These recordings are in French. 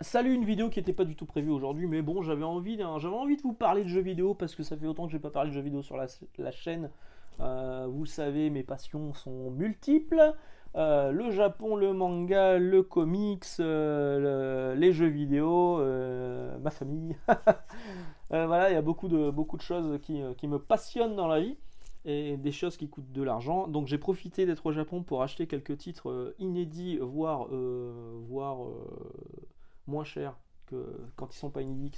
Salut, une vidéo qui n'était pas du tout prévue aujourd'hui, mais bon, j'avais envie de vous parler de jeux vidéo parce que ça fait longtemps que je n'ai pas parlé de jeux vidéo sur la chaîne. Vous le savez, mes passions sont multiples. Le Japon, le manga, le comics, les jeux vidéo, ma famille. Voilà, il y a beaucoup de choses qui me passionnent dans la vie et des choses qui coûtent de l'argent. Donc j'ai profité d'être au Japon pour acheter quelques titres inédits, voire moins chers que quand ils sont pas inédits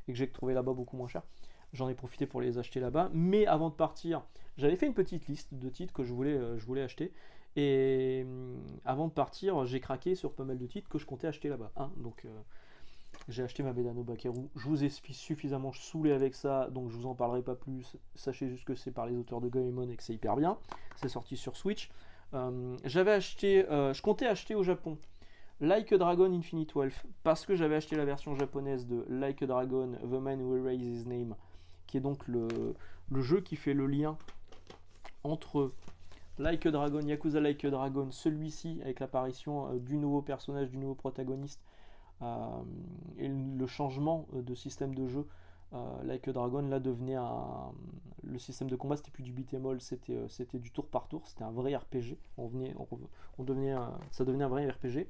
et que j'ai trouvé là-bas beaucoup moins cher. J'en ai profité pour les acheter là-bas. Mais avant de partir, j'avais fait une petite liste de titres que je voulais acheter. Et avant de partir, j'ai craqué sur pas mal de titres que je comptais acheter là-bas, hein. Donc j'ai acheté ma Bedano Bakeru. Je vous ai suffisamment saoulé avec ça, donc je vous en parlerai pas plus. Sachez juste que c'est par les auteurs de Goemon et que c'est hyper bien. C'est sorti sur Switch. Je comptais acheter au Japon Like a Dragon Infinite Wealth parce que j'avais acheté la version japonaise de Like a Dragon The Man Who Erased His Name, qui est donc le jeu qui fait le lien entre Like a Dragon, Yakuza Like a Dragon, celui-ci avec l'apparition du nouveau personnage, du nouveau protagoniste, et le changement de système de jeu. Like a Dragon là devenait le système de combat, c'était plus du beat'em all, c'était du tour par tour, c'était un vrai RPG. Ça devenait un vrai RPG.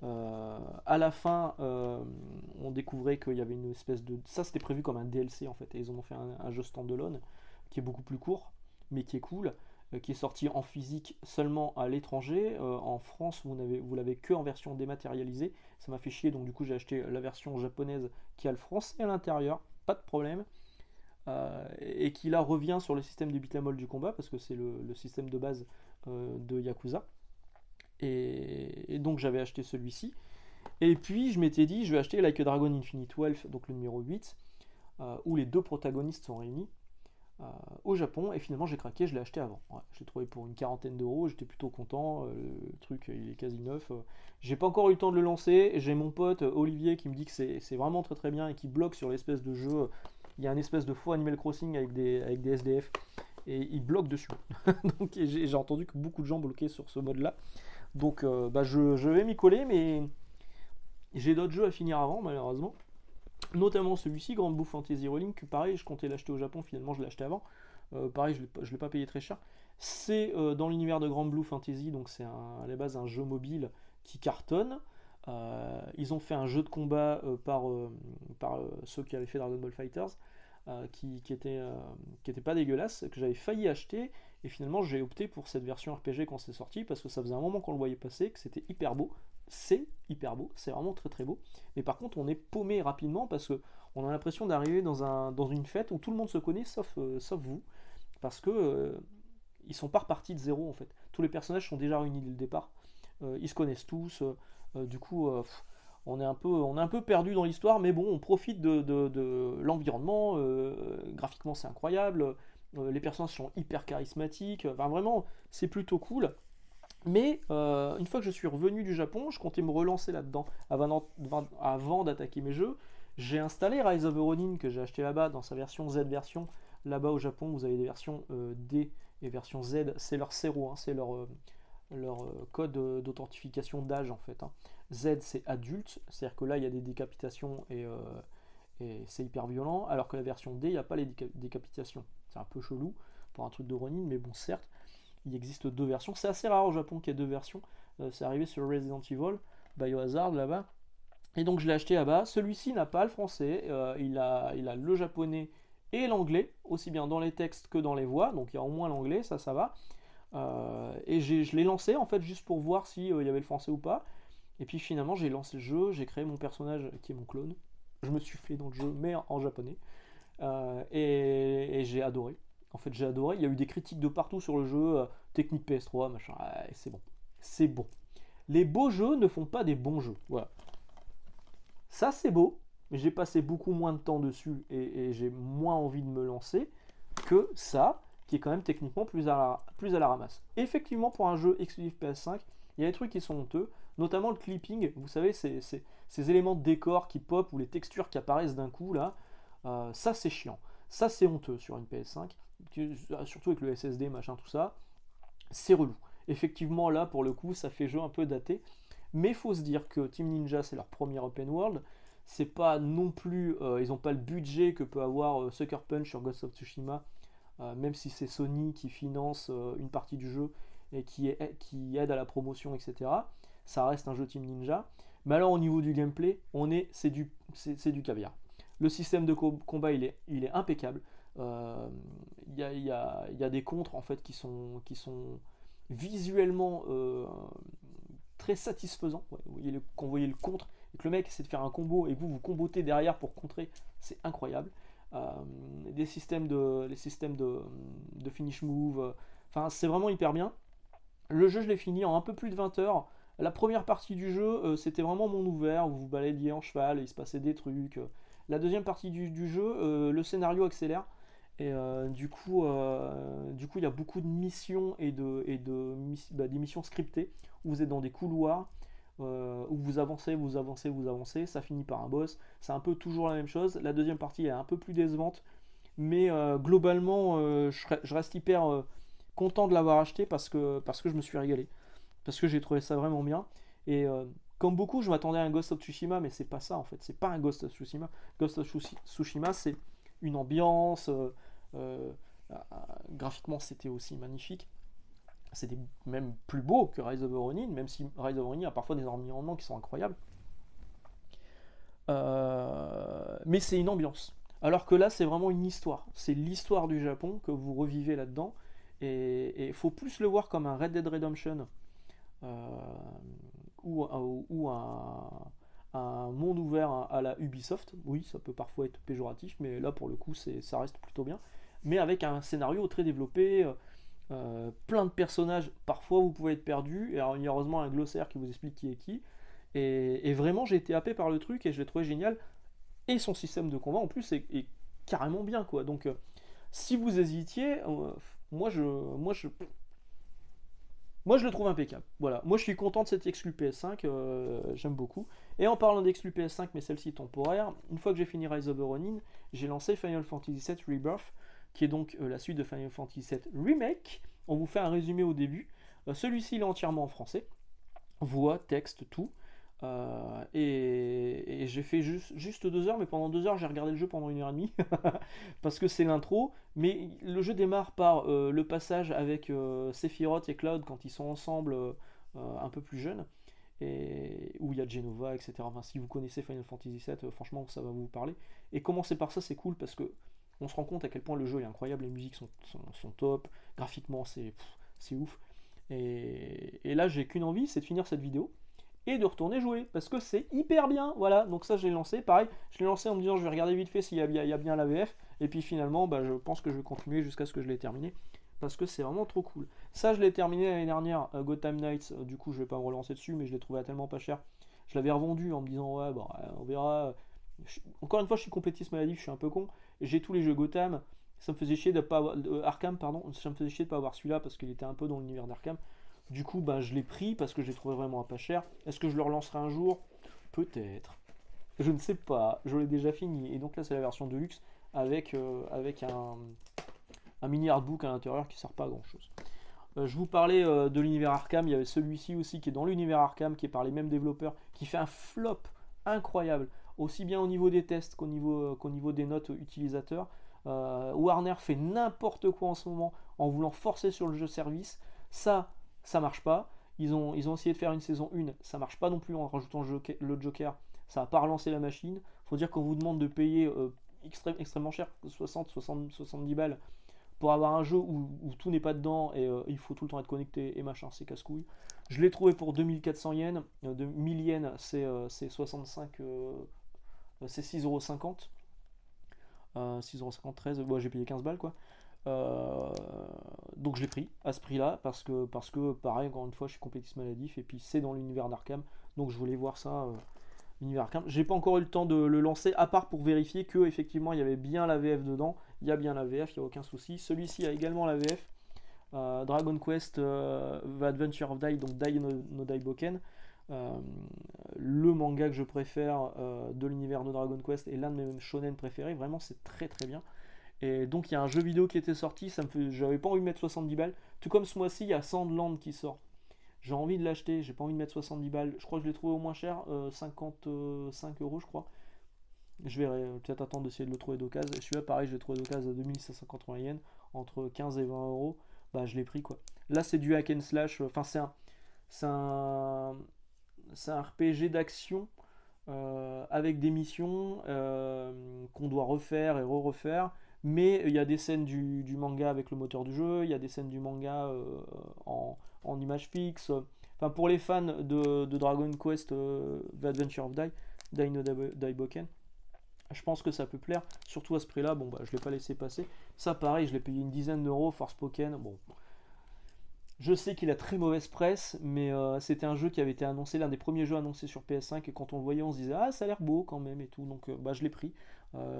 À la fin, on découvrait qu'il y avait une espèce de. Ça, c'était prévu comme un DLC en fait, et ils en ont fait un jeu standalone qui est beaucoup plus court, mais qui est cool, qui est sorti en physique seulement à l'étranger. En France, vous l'avez que en version dématérialisée. Ça m'a fait chier, donc du coup, j'ai acheté la version japonaise qui a le français à l'intérieur, pas de problème. Et qui là revient sur le système du beat'em all du combat, parce que c'est le système de base de Yakuza. Et donc j'avais acheté celui-ci. Et puis je m'étais dit, je vais acheter Like a Dragon Infinite Wealth, donc le numéro 8, où les deux protagonistes sont réunis au Japon. Et finalement j'ai craqué, je l'ai acheté avant. Ouais, je l'ai trouvé pour une quarantaine d'euros, j'étais plutôt content. Le truc il est quasi neuf. J'ai pas encore eu le temps de le lancer. J'ai mon pote Olivier qui me dit que c'est vraiment très très bien et qui bloque sur l'espèce de jeu. Il y a un espèce de faux Animal Crossing avec des SDF. Et il bloque dessus. Donc j'ai entendu que beaucoup de gens bloquaient sur ce mode là. Donc je vais m'y coller, mais j'ai d'autres jeux à finir avant, malheureusement. Notamment celui-ci, Grand Blue Fantasy Rolling, que pareil, je comptais l'acheter au Japon, finalement je l'ai acheté avant. Pareil, je l'ai pas payé très cher. C'est dans l'univers de Grand Blue Fantasy, donc c'est à la base un jeu mobile qui cartonne. Ils ont fait un jeu de combat par ceux qui avaient fait Dragon Ball Fighters, qui était pas dégueulasse, que j'avais failli acheter, et finalement j'ai opté pour cette version RPG quand c'est sorti, parce que ça faisait un moment qu'on le voyait passer, que c'était hyper beau. C'est hyper beau, c'est vraiment très très beau. Mais par contre, on est paumé rapidement parce que on a l'impression d'arriver dans une fête où tout le monde se connaît sauf vous. Parce que ils sont pas repartis de zéro en fait. Tous les personnages sont déjà réunis dès le départ. Ils se connaissent tous. Du coup, on est un peu perdu dans l'histoire, mais bon, on profite de l'environnement. Graphiquement, c'est incroyable. Les personnages sont hyper charismatiques. Enfin, vraiment, c'est plutôt cool. Mais une fois que je suis revenu du Japon, je comptais me relancer là-dedans avant d'attaquer mes jeux. J'ai installé Rise of the Ronin que j'ai acheté là-bas dans sa version Z version. Là-bas au Japon, vous avez des versions D et version Z, c'est leur CERO, hein, c'est leur code d'authentification d'âge en fait, hein. Z c'est adulte, c'est-à-dire que là il y a des décapitations et c'est hyper violent, alors que la version D, il n'y a pas les décapitations. C'est un peu chelou pour un truc de Ronin, mais bon, certes. Il existe deux versions. C'est assez rare au Japon qu'il y ait deux versions. C'est arrivé sur Resident Evil, Biohazard là-bas. Et donc je l'ai acheté là-bas. Celui-ci n'a pas le français. Il a le japonais et l'anglais, aussi bien dans les textes que dans les voix. Donc il y a au moins l'anglais, ça va. Et je l'ai lancé en fait juste pour voir si il y avait le français ou pas. Et puis finalement j'ai lancé le jeu, j'ai créé mon personnage qui est mon clone. Je me suis fait dans le jeu, mais en japonais. Et j'ai adoré. En fait, j'ai adoré. Il y a eu des critiques de partout sur le jeu, technique PS3, machin. Ouais, c'est bon. C'est bon. Les beaux jeux ne font pas des bons jeux. Voilà. Ça, c'est beau, mais j'ai passé beaucoup moins de temps dessus et j'ai moins envie de me lancer que ça, qui est quand même techniquement plus à la ramasse. Effectivement, pour un jeu exclusif PS5, il y a des trucs qui sont honteux, notamment le clipping. Vous savez, ces éléments de décor qui pop ou les textures qui apparaissent d'un coup, là, ça, c'est chiant. Ça, c'est honteux sur une PS5, surtout avec le SSD, machin, tout ça. C'est relou. Effectivement, là, pour le coup, ça fait jeu un peu daté. Mais il faut se dire que Team Ninja, c'est leur premier open world. C'est pas non plus, ils n'ont pas le budget que peut avoir Sucker Punch sur Ghost of Tsushima, même si c'est Sony qui finance une partie du jeu et qui aide à la promotion, etc. Ça reste un jeu Team Ninja. Mais alors au niveau du gameplay, c'est du caviar. Le système de combat, il est impeccable. Il y a des contres en fait qui sont visuellement très satisfaisants. Ouais, quand vous voyez le contre et que le mec essaie de faire un combo et que vous combotez derrière pour contrer, c'est incroyable. Euh, les systèmes de finish move, enfin c'est vraiment hyper bien. Le jeu, je l'ai fini en un peu plus de 20 heures. La première partie du jeu, c'était vraiment monde ouvert, vous vous baladiez en cheval, et il se passait des trucs. La deuxième partie du jeu, le scénario accélère. Et du coup, il y a beaucoup de missions des missions scriptées, où vous êtes dans des couloirs, où vous avancez, vous avancez, vous avancez, ça finit par un boss. C'est un peu toujours la même chose. La deuxième partie est un peu plus décevante, mais globalement, je reste hyper content de l'avoir acheté parce que je me suis régalé. Parce que j'ai trouvé ça vraiment bien. Et comme beaucoup, je m'attendais à un Ghost of Tsushima, mais c'est pas ça en fait. C'est pas un Ghost of Tsushima. Ghost of Tsushima, c'est une ambiance. Euh, Graphiquement, c'était aussi magnifique. C'était même plus beau que Rise of the Ronin, même si Rise of the Ronin a parfois des environnements qui sont incroyables. Mais c'est une ambiance. Alors que là, c'est vraiment une histoire. C'est l'histoire du Japon que vous revivez là-dedans. Et il faut plus le voir comme un Red Dead Redemption euh, ou un monde ouvert à la Ubisoft. Oui, ça peut parfois être péjoratif, mais là, pour le coup, ça reste plutôt bien. Mais avec un scénario très développé, plein de personnages. Parfois, vous pouvez être perdu. Et alors, il y a heureusement un glossaire qui vous explique qui est qui. Et vraiment, j'ai été happé par le truc et je l'ai trouvé génial. Et son système de combat, en plus, est carrément bien, quoi. Donc, si vous hésitiez, moi, moi, je le trouve impeccable. Voilà. Moi, je suis content de cette exclu PS5. J'aime beaucoup. Et en parlant d'exclu PS5, mais celle-ci temporaire, une fois que j'ai fini Rise of the Ronin, j'ai lancé Final Fantasy VII Rebirth, qui est donc la suite de Final Fantasy VII Remake. On vous fait un résumé au début. Celui-ci, il est entièrement en français. Voix, texte, tout. Et j'ai fait juste 2 heures, mais pendant 2 heures, j'ai regardé le jeu pendant 1 heure et demie. Parce que c'est l'intro. Mais le jeu démarre par le passage avec Sephiroth et Cloud quand ils sont ensemble un peu plus jeunes. Et où il y a Genova, etc. Enfin, si vous connaissez Final Fantasy VII, franchement, ça va vous parler. Et commencer par ça, c'est cool parce que on se rend compte à quel point le jeu est incroyable, les musiques sont top, graphiquement, c'est ouf. Et là, j'ai qu'une envie, c'est de finir cette vidéo et de retourner jouer parce que c'est hyper bien. Voilà, donc ça, je l'ai lancé. Pareil, je l'ai lancé en me disant je vais regarder vite fait s'il y a bien la VF. Et puis finalement, bah, je pense que je vais continuer jusqu'à ce que je l'ai terminé parce que c'est vraiment trop cool. Ça, je l'ai terminé l'année dernière, Gotham Knights. Du coup, je vais pas me relancer dessus, mais je l'ai trouvé à tellement pas cher. Je l'avais revendu en me disant ouais, bon, on verra. Encore une fois, je suis complétiste maladif, je suis un peu con. J'ai tous les jeux Gotham. Ça me faisait chier de pas avoir, Arkham, pardon. Ça me faisait chier de pas avoir celui-là parce qu'il était un peu dans l'univers d'Arkham. Du coup, ben, je l'ai pris parce que je l'ai trouvé vraiment à pas cher. Est-ce que je le relancerai un jour? Peut-être. Je ne sais pas. Je l'ai déjà fini. Et donc là, c'est la version de luxe avec un mini artbook à l'intérieur qui sert pas à grand chose. Je vous parlais de l'univers Arkham. Il y avait celui-ci aussi qui est dans l'univers Arkham, qui est par les mêmes développeurs, qui fait un flop incroyable, aussi bien au niveau des tests qu'au niveau des notes utilisateurs. Warner fait n'importe quoi en ce moment en voulant forcer sur le jeu service. Ça marche pas. Ils ont essayé de faire une saison 1, ça marche pas non plus en rajoutant le Joker. Ça a pas relancé la machine. Faut dire qu'on vous demande de payer extrêmement cher, 70 balles, pour avoir un jeu où tout n'est pas dedans et il faut tout le temps être connecté et machin, c'est casse-couille. Je l'ai trouvé pour 2400 yens. 1000 yens, c'est 65, c'est 6,50€. 6,50€, 13, bon, j'ai payé 15 balles quoi. Euh, donc je l'ai pris à ce prix-là parce que pareil, encore une fois, je suis complétiste maladif et puis c'est dans l'univers d'Arkham, donc je voulais voir ça, l'univers Arkham. J'ai pas encore eu le temps de le lancer, à part pour vérifier que effectivement il y avait bien la VF dedans. Il y a bien la VF, il n'y a aucun souci. Celui-ci a également la VF. Dragon Quest The Adventure of Dai, donc Dai no Daiboken. Euh, le manga que je préfère de l'univers de Dragon Quest est l'un de mes shonen préférés. Vraiment, c'est très très bien. Et donc il y a un jeu vidéo qui était sorti, j'avais pas envie de mettre 70 balles. Tout comme ce mois-ci, il y a Sandland qui sort. j'ai envie de l'acheter, j'ai pas envie de mettre 70 balles. Je crois que je l'ai trouvé au moins cher, 55 euros, je crois. Je vais peut-être attendre d'essayer de le trouver d'occasion. Celui-là, pareil, je l'ai trouvé d'occasion à 2580 yens, entre 15 et 20 euros. Bah, je l'ai pris quoi. Là, c'est du hack and slash. Enfin, c'est un, c'est un RPG d'action avec des missions qu'on doit refaire et re-refaire. Mais il y a des scènes du manga avec le moteur du jeu, il y a des scènes du manga en image fixe. Enfin, pour les fans de Dragon Quest The Adventure of Dai no Daiboken, je pense que ça peut plaire, surtout à ce prix-là. Bon, bah, je ne l'ai pas laissé passer. Ça, pareil, je l'ai payé une dizaine d'euros, Forspoken. Bon, je sais qu'il a très mauvaise presse, mais c'était un jeu qui avait été annoncé, l'un des premiers jeux annoncés sur PS5, et quand on le voyait, on se disait ah ça a l'air beau quand même et tout, donc bah, je l'ai pris.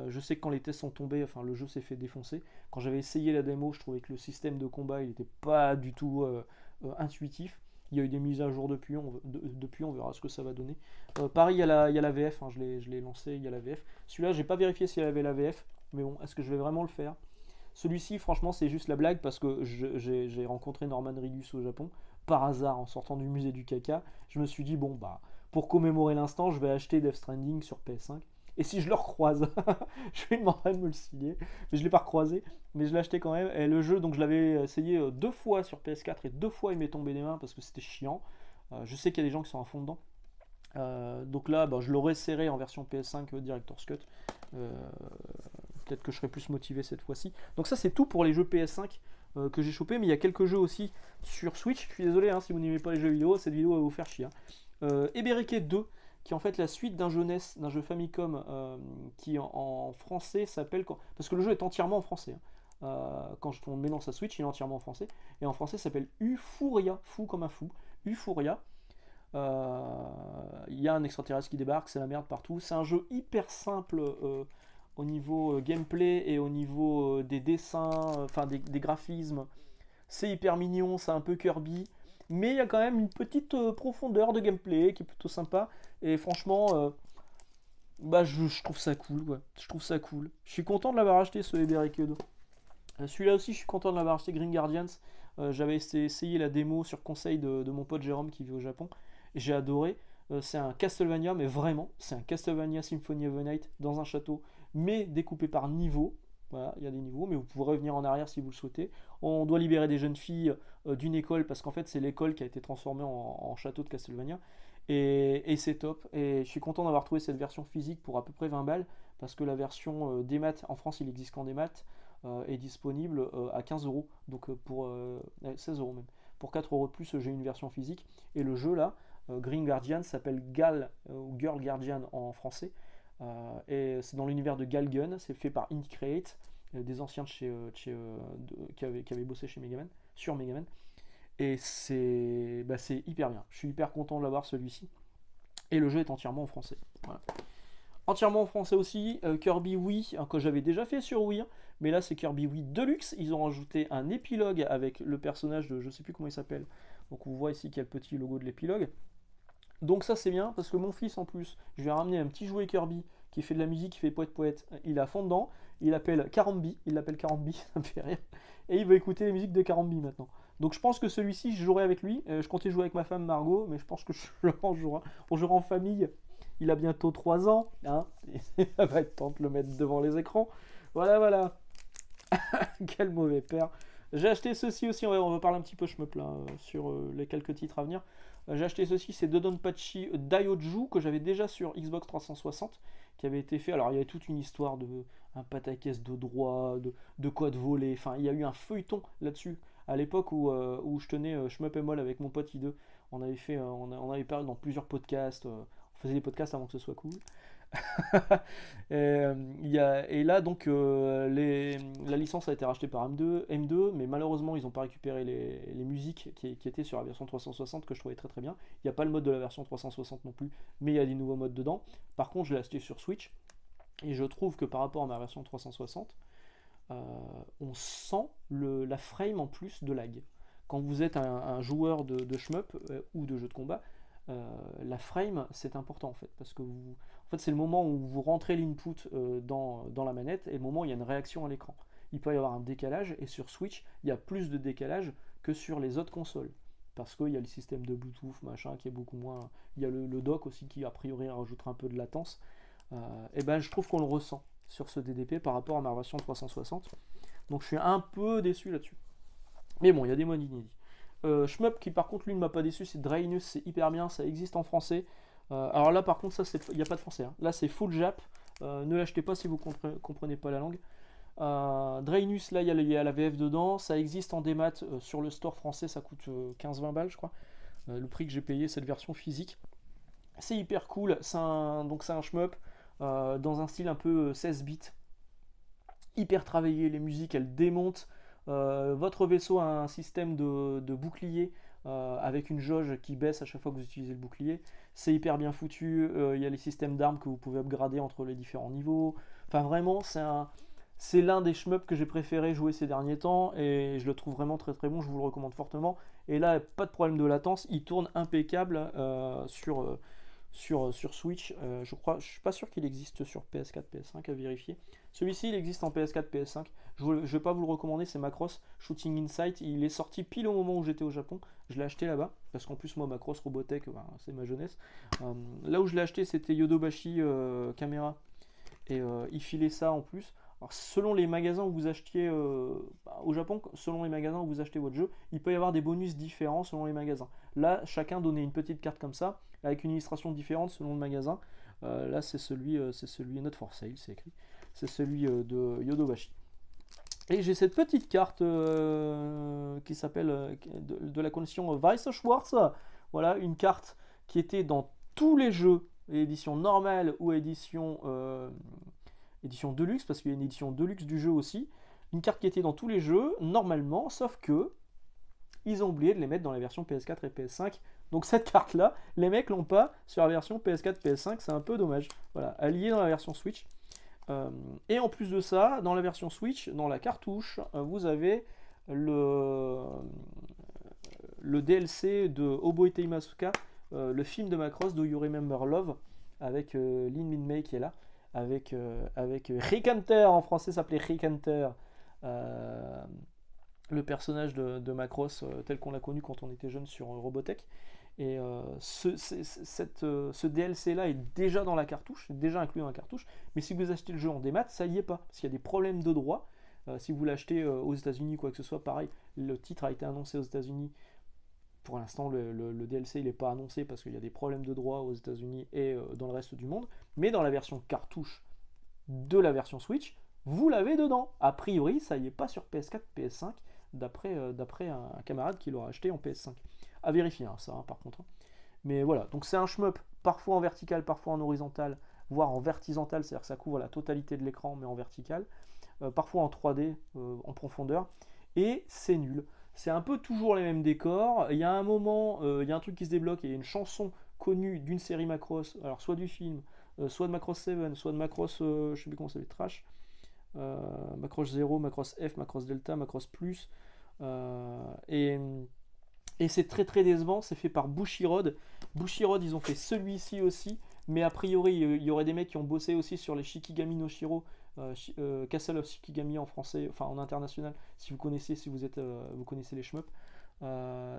Je sais que quand les tests sont tombés, enfin le jeu s'est fait défoncer. Quand j'avais essayé la démo, je trouvais que le système de combat il n'était pas du tout intuitif. Il y a eu des mises à jour depuis, on verra ce que ça va donner. Pareil, il y a la VF, hein, je l'ai lancé, il y a la VF. Celui-là, j'ai pas vérifié s'il y avait la VF, mais bon, est-ce que je vais vraiment le faire? Celui-ci, franchement, c'est juste la blague parce que j'ai rencontré Norman Reedus au Japon, par hasard, en sortant du musée du caca. Je me suis dit, bon, bah, pour commémorer l'instant, je vais acheter Death Stranding sur PS5. Et si je le recroise, je lui demanderai de me le signer. Mais je ne l'ai pas recroisé, mais je l'ai acheté quand même. Et le jeu, donc je l'avais essayé 2 fois sur PS4 et 2 fois il m'est tombé des mains parce que c'était chiant. Je sais qu'il y a des gens qui sont à fond dedans. Donc là, bah, je l'aurais serré en version PS5 Director's Cut. Euh, Peut-être que je serai plus motivé cette fois-ci. Donc ça, c'est tout pour les jeux PS5 que j'ai chopé. Mais il y a quelques jeux aussi sur Switch. Je suis désolé hein, si vous n'aimez pas les jeux vidéo, cette vidéo va vous faire chier. Ebereke 2, qui est en fait la suite d'un jeu NES, d'un jeu Famicom, qui en français s'appelle... Parce que le jeu est entièrement en français. Hein. Quand on le met dans sa Switch, il est entièrement en français. Et en français, ça s'appelle Euphoria, fou comme un fou. Euphoria. Il y a un extraterrestre qui débarque, c'est la merde partout. C'est un jeu hyper simple au niveau gameplay et au niveau des dessins, enfin des graphismes. C'est hyper mignon, c'est un peu Kirby. Mais il y a quand même une petite profondeur de gameplay qui est plutôt sympa. Et franchement, bah, je trouve ça cool. Ouais. Je trouve ça cool. Je suis content de l'avoir acheté ce Ebereke 2. Celui-là aussi, je suis content de l'avoir acheté, Green Guardians. J'avais essayé la démo sur conseil de mon pote Jérôme qui vit au Japon. J'ai adoré. C'est un Castlevania, mais vraiment, c'est un Castlevania Symphony of the Night dans un château, mais découpé par niveau. Voilà, il y a des niveaux, mais vous pourrez revenir en arrière si vous le souhaitez. On doit libérer des jeunes filles d'une école, parce qu'en fait, c'est l'école qui a été transformée en château de Castlevania. Et c'est top. Et je suis content d'avoir trouvé cette version physique pour à peu près 20 balles, parce que la version démat, en France, il existe qu'en démat, est disponible à 15 euros, donc pour 16 euros même. Pour 4 euros de plus, j'ai une version physique. Et le jeu là, Green Guardian, s'appelle Gal ou Girl Guardian en français. Et c'est dans l'univers de Galgun, c'est fait par Indie Create, des anciens qui avaient bossé chez Megaman, sur Megaman. Et c'est hyper bien. Je suis hyper content de l'avoir celui-ci. Et le jeu est entièrement en français. Voilà. Entièrement en français aussi, Kirby Wii, hein, que j'avais déjà fait sur Wii, hein, mais là c'est Kirby Wii Deluxe. Ils ont rajouté un épilogue avec le personnage de je sais plus comment il s'appelle. Donc on voit ici qu'il y a le petit logo de l'épilogue. Donc ça c'est bien parce que mon fils en plus, je lui ai ramené un petit jouet Kirby qui fait de la musique, qui fait poète poète. Il est à fond dedans, il l'appelle Carambi, ça me fait rire. Et il veut écouter les musiques de Carambi maintenant. Donc je pense que celui-ci je jouerai avec lui. Je comptais jouer avec ma femme Margot, mais je pense que on jouera en famille. Il a bientôt 3 ans, hein. Ça va être temps de le mettre devant les écrans. Voilà, voilà. Quel mauvais père. J'ai acheté ceci aussi, on va parler un petit peu, je me plains, sur les quelques titres à venir. J'ai acheté ceci, c'est Dodonpachi Daioju, que j'avais déjà sur Xbox 360, qui avait été fait. Alors, il y avait toute une histoire de un pataquès de droit, de code volé. Enfin, il y a eu un feuilleton là-dessus. À l'époque où je tenais Shmup et Moll avec mon pote I2, on avait fait, on avait parlé dans plusieurs podcasts. On faisait des podcasts avant que ce soit cool. Et là, donc, la licence a été rachetée par M2, mais malheureusement, ils n'ont pas récupéré les musiques qui étaient sur la version 360, que je trouvais très très bien. Il n'y a pas le mode de la version 360 non plus, mais il y a des nouveaux modes dedans. Par contre, je l'ai acheté sur Switch, et je trouve que par rapport à ma version 360, on sent la frame en plus de lag. Quand vous êtes un joueur de shmup ou de jeu de combat, la frame c'est important en fait, parce que en fait, c'est le moment où vous rentrez l'input dans la manette et le moment où il y a une réaction à l'écran. Il peut y avoir un décalage, et sur Switch, il y a plus de décalage que sur les autres consoles. parce qu'il y a le système de Bluetooth, machin, qui est beaucoup moins... Il y a le dock aussi qui, a priori, rajoutera un peu de latence. Et ben, je trouve qu'on le ressent sur ce DDP par rapport à ma version 360. Donc je suis un peu déçu là-dessus. Mais bon, il y a des modes inédits. Shmup qui par contre lui ne m'a pas déçu, c'est Draenus, c'est hyper bien, ça existe en français. Alors là par contre ça il n'y a pas de français, hein. Là c'est full Jap, ne l'achetez pas si vous comprenez pas la langue. Draenus là il y a la VF dedans, ça existe en démat sur le store français, ça coûte 15-20 balles je crois. Le prix que j'ai payé cette version physique. C'est hyper cool, donc c'est un shmup dans un style un peu 16 bits. Hyper travaillé, les musiques elles démontent. Votre vaisseau a un système de bouclier avec une jauge qui baisse à chaque fois que vous utilisez le bouclier. C'est hyper bien foutu. Il y a les systèmes d'armes que vous pouvez upgrader entre les différents niveaux. Enfin vraiment, c'est l'un des shmups que j'ai préféré jouer ces derniers temps et je le trouve vraiment très très bon. Je vous le recommande fortement. Et là, pas de problème de latence. Il tourne impeccable sur Switch. Je suis pas sûr qu'il existe sur PS4, PS5 à vérifier. Celui-ci, il existe en PS4, PS5. Je ne vais pas vous le recommander, c'est Macross Shooting Insight. Il est sorti pile au moment où j'étais au Japon. Je l'ai acheté là-bas, parce qu'en plus, moi, Macross Robotech, c'est ma jeunesse. Là où je l'ai acheté, c'était Yodobashi Caméra. Et il filait ça en plus. Alors, selon les magasins où vous achetiez au Japon, selon les magasins où vous achetez votre jeu, il peut y avoir des bonus différents selon les magasins. Là, chacun donnait une petite carte comme ça, avec une illustration différente selon le magasin. Là, c'est celui Not for Sale, c'est écrit. C'est celui de Yodobashi. Et j'ai cette petite carte qui s'appelle de la collection Weiss Schwarz. Voilà, une carte qui était dans tous les jeux, édition normale ou édition Deluxe, parce qu'il y a une édition Deluxe du jeu aussi. Une carte qui était dans tous les jeux, normalement, sauf que ils ont oublié de les mettre dans la version PS4 et PS5. Donc cette carte-là, les mecs l'ont pas sur la version PS4, PS5, c'est un peu dommage. Voilà, allié dans la version Switch. Et en plus de ça, dans la version Switch, dans la cartouche, vous avez le DLC de Oboe Teimasuka, le film de Macross, Do You Remember Love, avec Lin Min-mei qui est là, avec Rick Hunter, en français ça s'appelait Rick Hunter, le personnage de Macross tel qu'on l'a connu quand on était jeune sur Robotech. Et ce DLC là est déjà dans la cartouche, déjà inclus dans la cartouche, mais si vous achetez le jeu en démat, ça y est pas, parce qu'il y a des problèmes de droit. Si vous l'achetez aux États-Unis, quoi que ce soit, pareil, le titre a été annoncé aux États-Unis. Pour l'instant, le DLC il n'est pas annoncé parce qu'il y a des problèmes de droit aux États-Unis et dans le reste du monde, mais dans la version cartouche de la version Switch, vous l'avez dedans. A priori, ça y est pas sur PS4, PS5, d'après un camarade qui l'aura acheté en PS5. À vérifier, hein, ça, hein, par contre. Mais voilà, donc c'est un shmup, parfois en vertical, parfois en horizontal, voire en vertical, c'est-à-dire que ça couvre la totalité de l'écran, mais en vertical. Parfois en 3D, en profondeur. Et c'est nul. C'est un peu toujours les mêmes décors. Il y a un moment, il y a un truc qui se débloque, et il y a une chanson connue d'une série Macross, alors soit du film, soit de Macross 7, soit de Macross, je sais plus comment ça s'appelle, Trash. Macross 0, Macross F, Macross Delta, Macross Plus. Et c'est très très décevant, c'est fait par Bushiroad. Bushiroad, ils ont fait celui-ci aussi, mais a priori, il y aurait des mecs qui ont bossé aussi sur les Shikigami no Shiro, Castle of Shikigami en français, enfin en international, si vous connaissez, vous connaissez les shmups.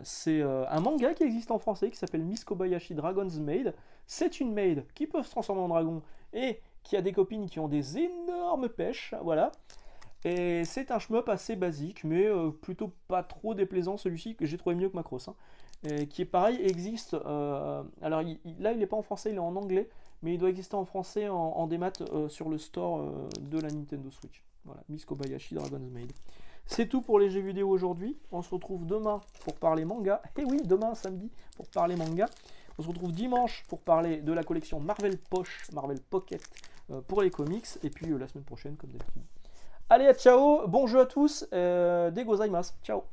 C'est un manga qui existe en français qui s'appelle Miss Kobayashi Dragon's Maid. C'est une maid qui peut se transformer en dragon et qui a des copines qui ont des énormes pêches, voilà. Et c'est un shmup assez basique, mais plutôt pas trop déplaisant, celui-ci que j'ai trouvé mieux que Macross, hein. Qui est pareil, existe. Alors là, il n'est pas en français, il est en anglais, mais il doit exister en français en démat sur le store de la Nintendo Switch. Voilà, Miss Kobayashi Dragon's Maid. C'est tout pour les jeux vidéo aujourd'hui. On se retrouve demain pour parler manga. Et oui, demain, samedi, pour parler manga. On se retrouve dimanche pour parler de la collection Marvel Poche, Marvel Pocket pour les comics. Et puis la semaine prochaine, comme d'habitude. Allez, ciao, bon jeu à tous, des gozaimasu, ciao.